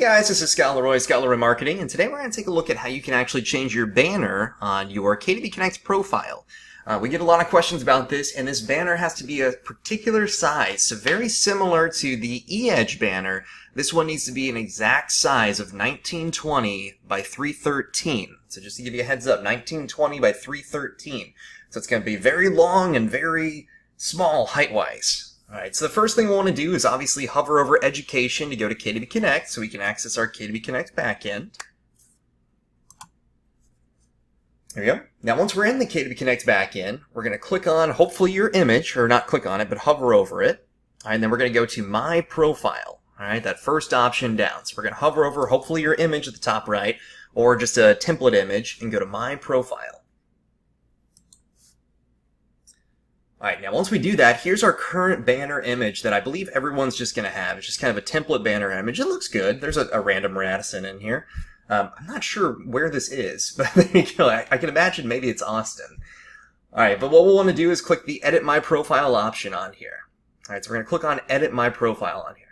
guys, this is Scott Leroy Marketing, and today we're going to take a look at how you can actually change your banner on your KWConnect profile. We get a lot of questions about this, and this banner has to be a particular size, so very similar to the E-Edge banner. This one needs to be an exact size of 1920 by 313. So just to give you a heads up, 1920 by 313. So it's going to be very long and very small height-wise. Alright, so the first thing we want to do is obviously hover over Education to go to KWConnect so we can access our KWConnect backend. There we go. Now once we're in the KWConnect backend, we're going to click on hopefully your image, or not click on it, but hover over it. Alright, and then we're going to go to My Profile. Alright, that first option down. So we're going to hover over hopefully your image at the top right, or just a template image, and go to My Profile. Alright, now once we do that, here's our current banner image that I believe everyone's just going to have. It's just kind of a template banner image. It looks good. There's a random Radisson in here. I'm not sure where this is, but there you go. I can imagine maybe it's Austin. Alright, but what we'll want to do is click the Edit My Profile option on here. Alright, so we're going to click on Edit My Profile on here.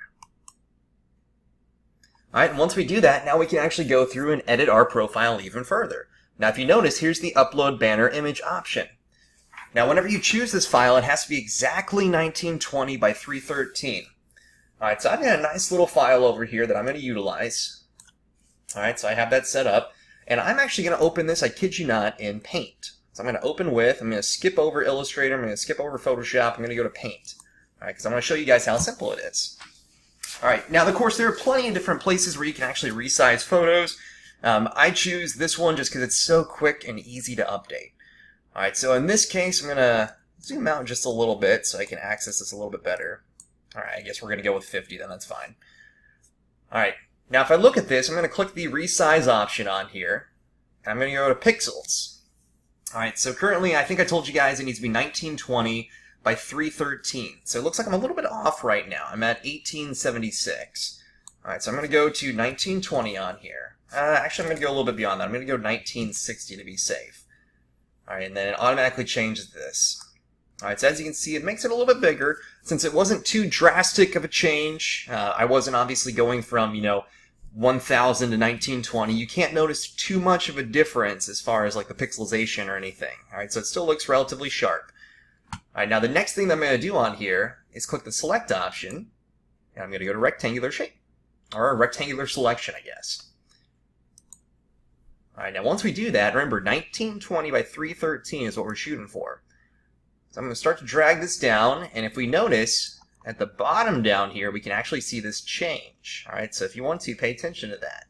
Alright, and once we do that, now we can actually go through and edit our profile even further. Now if you notice, here's the Upload Banner Image option. Now, whenever you choose this file, it has to be exactly 1920 by 313. Alright, so I've got a nice little file over here that I'm going to utilize. Alright, so I have that set up. And I'm actually going to open this, I kid you not, in Paint. So I'm going to open with, I'm going to skip over Illustrator, I'm going to skip over Photoshop, I'm going to go to Paint. Alright, because I'm going to show you guys how simple it is. Alright, now of course there are plenty of different places where you can actually resize photos. I choose this one just because it's so quick and easy to update. Alright, so in this case, I'm going to zoom out just a little bit so I can access this a little bit better. Alright, I guess we're going to go with 50 then, that's fine. Alright, now if I look at this, I'm going to click the Resize option on here. And I'm going to go to Pixels. Alright, so currently, I think I told you guys it needs to be 1920 by 313. So it looks like I'm a little bit off right now. I'm at 1876. Alright, so I'm going to go to 1920 on here. Actually, I'm going to go a little bit beyond that. I'm going to go 1960 to be safe. Alright, and then it automatically changes this. Alright, so as you can see, it makes it a little bit bigger. Since it wasn't too drastic of a change, I wasn't obviously going from, 1000 to 1920. You can't notice too much of a difference as far as like the pixelization or anything. Alright, so it still looks relatively sharp. Alright, now the next thing that I'm going to do on here is click the Select option, and I'm going to go to Rectangular Shape. Or Rectangular Selection, I guess. Alright, now once we do that, remember 1920 by 313 is what we're shooting for. So I'm going to start to drag this down, and if we notice, at the bottom down here, we can actually see this change. Alright, so if you want to, pay attention to that.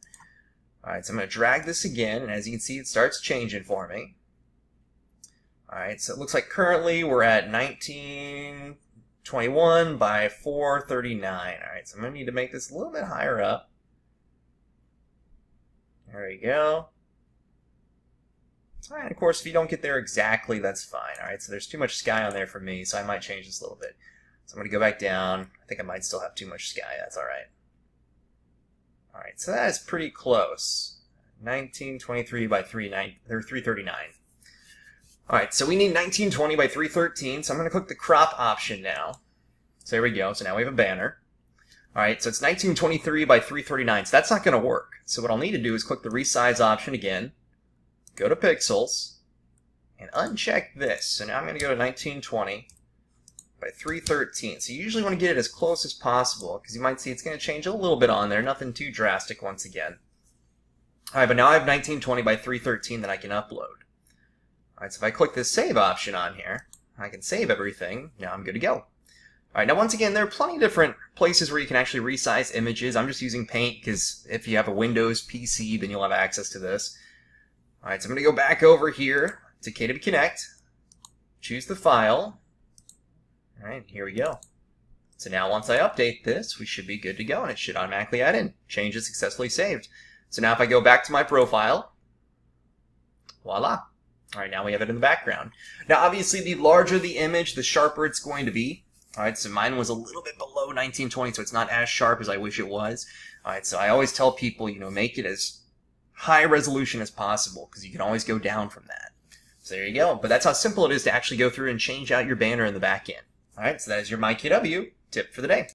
Alright, so I'm going to drag this again, and as you can see, it starts changing for me. Alright, so it looks like currently we're at 1921 by 439. Alright, so I'm going to need to make this a little bit higher up. There we go. Alright, of course, if you don't get there exactly, that's fine. Alright, so there's too much sky on there for me, so I might change this a little bit. So I'm going to go back down. I think I might still have too much sky. That's alright. Alright, so that is pretty close. 1923 by 339. Alright, so we need 1920 by 313, so I'm going to click the Crop option now. So there we go. So now we have a banner. Alright, so it's 1923 by 339, so that's not going to work. So what I'll need to do is click the Resize option again. Go to Pixels, and uncheck this. So now I'm going to go to 1920 by 313. So you usually want to get it as close as possible, because you might see it's going to change a little bit on there. Nothing too drastic once again. Alright, but now I have 1920 by 313 that I can upload. Alright, so if I click this Save option on here, I can save everything. Now I'm good to go. Alright, now once again, there are plenty of different places where you can actually resize images. I'm just using Paint, because if you have a Windows PC, then you'll have access to this. Alright, so I'm going to go back over here to KWConnect, choose the file. Alright, here we go. So now once I update this, we should be good to go, and it should automatically add in. Change is successfully saved. So now if I go back to my profile, voila. Alright, now we have it in the background. Now obviously the larger the image, the sharper it's going to be. Alright, so mine was a little bit below 1920, so it's not as sharp as I wish it was. Alright, so I always tell people, make it as high resolution as possible, because you can always go down from that. So there you go. But that's how simple it is to actually go through and change out your banner in the back end. Alright, so that is your myKW tip for the day.